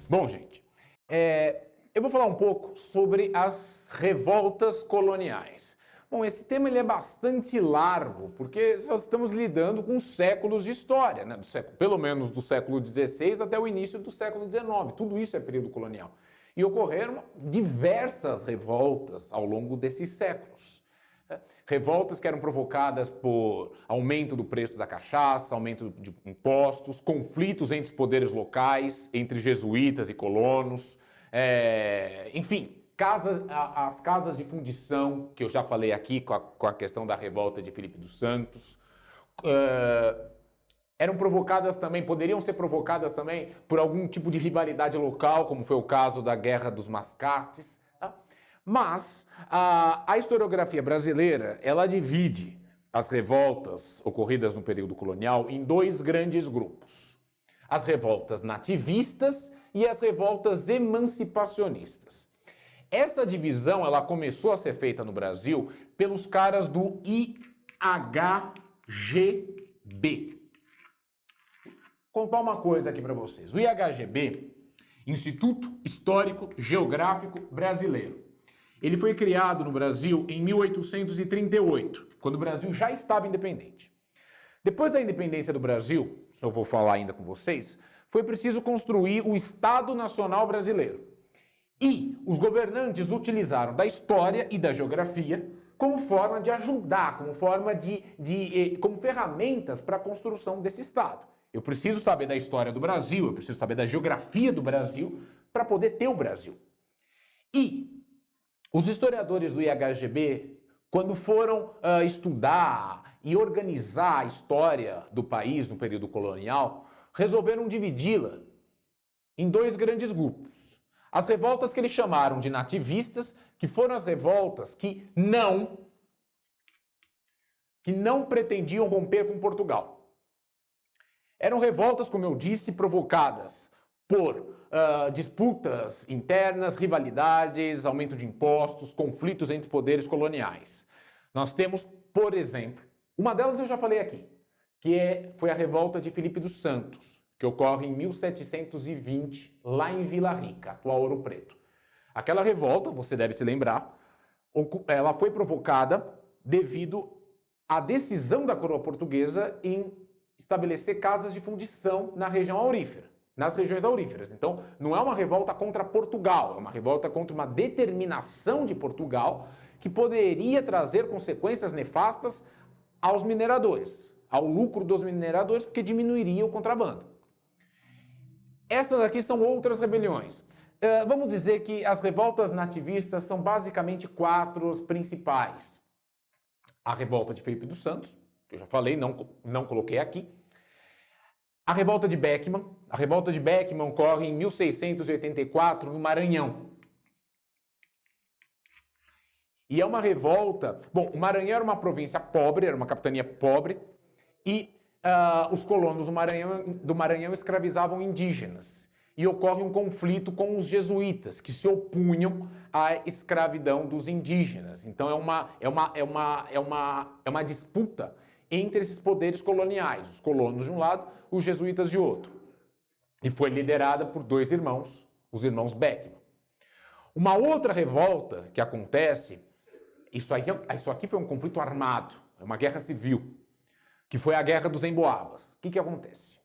Bom, gente, eu vou falar um pouco sobre as revoltas coloniais. Bom, esse tema ele é bastante largo, porque nós estamos lidando com séculos de história, né? Pelo menos do século XVI até o início do século XIX. Tudo isso é período colonial. E ocorreram diversas revoltas ao longo desses séculos. Revoltas que eram provocadas por aumento do preço da cachaça, aumento de impostos, conflitos entre os poderes locais, entre jesuítas e colonos, enfim, as casas de fundição, que eu já falei aqui com a questão da revolta de Filipe dos Santos, eram provocadas também, poderiam ser provocadas também por algum tipo de rivalidade local, como foi o caso da Guerra dos Mascates. Mas a historiografia brasileira, ela divide as revoltas ocorridas no período colonial em dois grandes grupos. As revoltas nativistas e as revoltas emancipacionistas. Essa divisão, ela começou a ser feita no Brasil pelos caras do IHGB. Vou contar uma coisa aqui para vocês. O IHGB, Instituto Histórico Geográfico Brasileiro, ele foi criado no Brasil em 1838, quando o Brasil já estava independente. Depois da independência do Brasil, isso eu vou falar ainda com vocês, foi preciso construir o Estado Nacional Brasileiro. E os governantes utilizaram da história e da geografia como forma de ajudar, como forma como ferramentas para a construção desse Estado. Eu preciso saber da história do Brasil, eu preciso saber da geografia do Brasil para poder ter o Brasil. E os historiadores do IHGB, quando foram estudar e organizar a história do país no período colonial, resolveram dividi-la em dois grandes grupos. As revoltas que eles chamaram de nativistas, que foram as revoltas que não pretendiam romper com Portugal. Eram revoltas, como eu disse, provocadas por disputas internas, rivalidades, aumento de impostos, conflitos entre poderes coloniais. Nós temos, por exemplo, uma delas eu já falei aqui, que foi a revolta de Filipe dos Santos, que ocorre em 1720, lá em Vila Rica, atual Ouro Preto. Aquela revolta, você deve se lembrar, ela foi provocada devido à decisão da coroa portuguesa em estabelecer casas de fundição na região aurífera. Nas regiões auríferas. Então, não é uma revolta contra Portugal, é uma revolta contra uma determinação de Portugal que poderia trazer consequências nefastas aos mineradores, ao lucro dos mineradores, porque diminuiria o contrabando. Essas aqui são outras rebeliões. Vamos dizer que as revoltas nativistas são basicamente quatro as principais. A revolta de Filipe dos Santos, que eu já falei, não coloquei aqui. A revolta de Beckman. A revolta de Beckman ocorre em 1684 no Maranhão. E é uma revolta... Bom, o Maranhão era uma província pobre, era uma capitania pobre, e os colonos do Maranhão escravizavam indígenas. E ocorre um conflito com os jesuítas, que se opunham à escravidão dos indígenas. Então é uma disputa entre esses poderes coloniais, os colonos de um lado, os jesuítas de outro. E foi liderada por dois irmãos, os irmãos Beckman. Uma outra revolta que acontece, isso aqui foi um conflito armado, é uma guerra civil, que foi a Guerra dos Emboabas. O que acontece?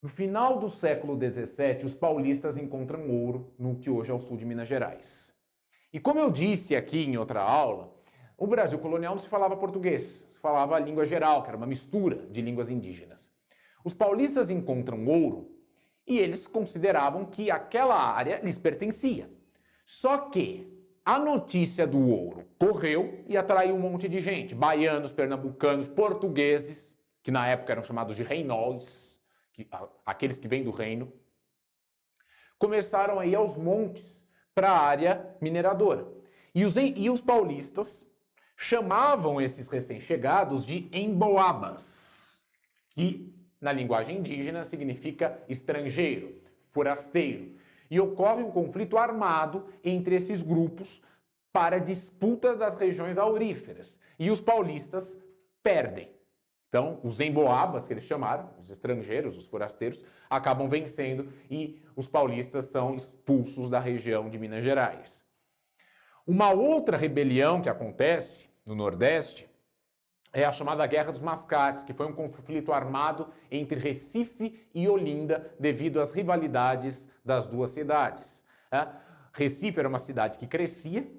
No final do século XVII, os paulistas encontram ouro no que hoje é o sul de Minas Gerais. E como eu disse aqui em outra aula, o Brasil colonial não se falava português, se falava a língua geral, que era uma mistura de línguas indígenas. Os paulistas encontram ouro e eles consideravam que aquela área lhes pertencia. Só que a notícia do ouro correu e atraiu um monte de gente, baianos, pernambucanos, portugueses, que na época eram chamados de reinóis, aqueles que vêm do reino, começaram a ir aos montes para a área mineradora. E os paulistas chamavam esses recém-chegados de emboabas, que na linguagem indígena significa estrangeiro, forasteiro. E ocorre um conflito armado entre esses grupos para a disputa das regiões auríferas. E os paulistas perdem. Então, os emboabas, que eles chamaram, os estrangeiros, os forasteiros, acabam vencendo e os paulistas são expulsos da região de Minas Gerais. Uma outra rebelião que acontece no Nordeste é a chamada Guerra dos Mascates, que foi um conflito armado entre Recife e Olinda devido às rivalidades das duas cidades. Recife era uma cidade que crescia,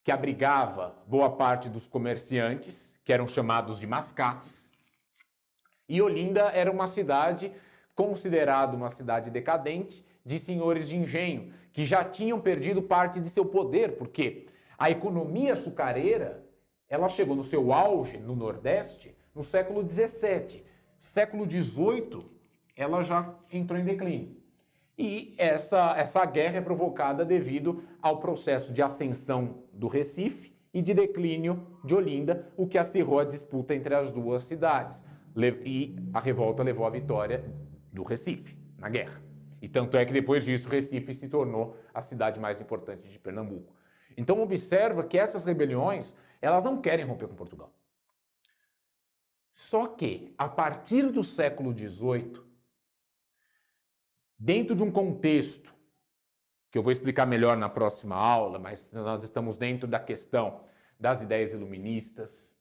que abrigava boa parte dos comerciantes, que eram chamados de mascates, e Olinda era uma cidade considerada uma cidade decadente de senhores de engenho, que já tinham perdido parte de seu poder, porque a economia açucareira ela chegou no seu auge no Nordeste no século XVII. Século XVIII, ela já entrou em declínio. E essa guerra é provocada devido ao processo de ascensão do Recife e de declínio de Olinda, o que acirrou a disputa entre as duas cidades. E a revolta levou à vitória do Recife na guerra. E tanto é que depois disso Recife se tornou a cidade mais importante de Pernambuco. Então observa que essas rebeliões, elas não querem romper com Portugal. Só que, a partir do século XVIII, dentro de um contexto, que eu vou explicar melhor na próxima aula, mas nós estamos dentro da questão das ideias iluministas,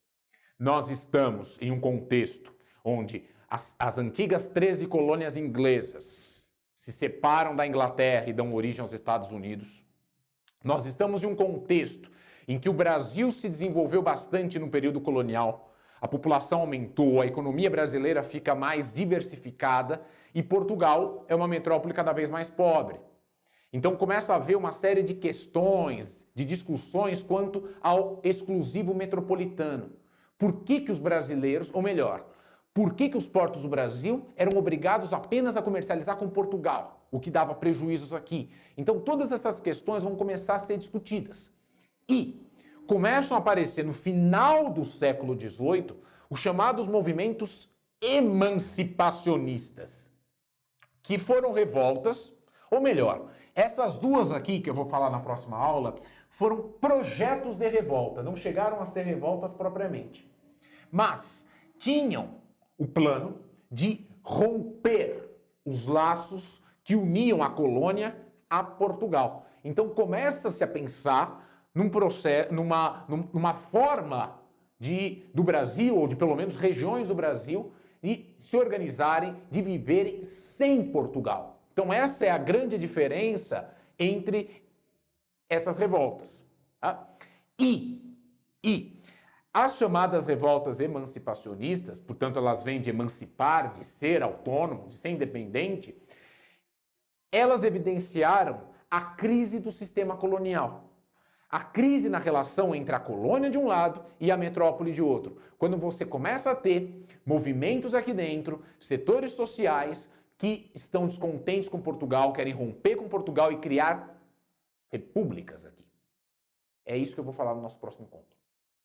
nós estamos em um contexto onde as antigas 13 colônias inglesas se separam da Inglaterra e dão origem aos Estados Unidos. Nós estamos em um contexto em que o Brasil se desenvolveu bastante no período colonial, a população aumentou, a economia brasileira fica mais diversificada e Portugal é uma metrópole cada vez mais pobre. Então começa a haver uma série de questões, de discussões quanto ao exclusivo metropolitano. Por que os brasileiros, ou melhor, por que os portos do Brasil eram obrigados apenas a comercializar com Portugal, o que dava prejuízos aqui? Então todas essas questões vão começar a ser discutidas. E começam a aparecer no final do século XVIII os chamados movimentos emancipacionistas, que foram revoltas, ou melhor, essas duas aqui que eu vou falar na próxima aula, foram projetos de revolta, não chegaram a ser revoltas propriamente, mas tinham o plano de romper os laços que uniam a colônia a Portugal. Então começa-se a pensar num processo, numa forma do Brasil, ou de pelo menos regiões do Brasil, de se organizarem, de viverem sem Portugal. Então essa é a grande diferença entre essas revoltas. Tá? E as chamadas revoltas emancipacionistas, portanto elas vêm de emancipar, de ser autônomo, de ser independente, elas evidenciaram a crise do sistema colonial. A crise na relação entre a colônia de um lado e a metrópole de outro. Quando você começa a ter movimentos aqui dentro, setores sociais que estão descontentes com Portugal, querem romper com Portugal e criar repúblicas aqui. É isso que eu vou falar no nosso próximo encontro.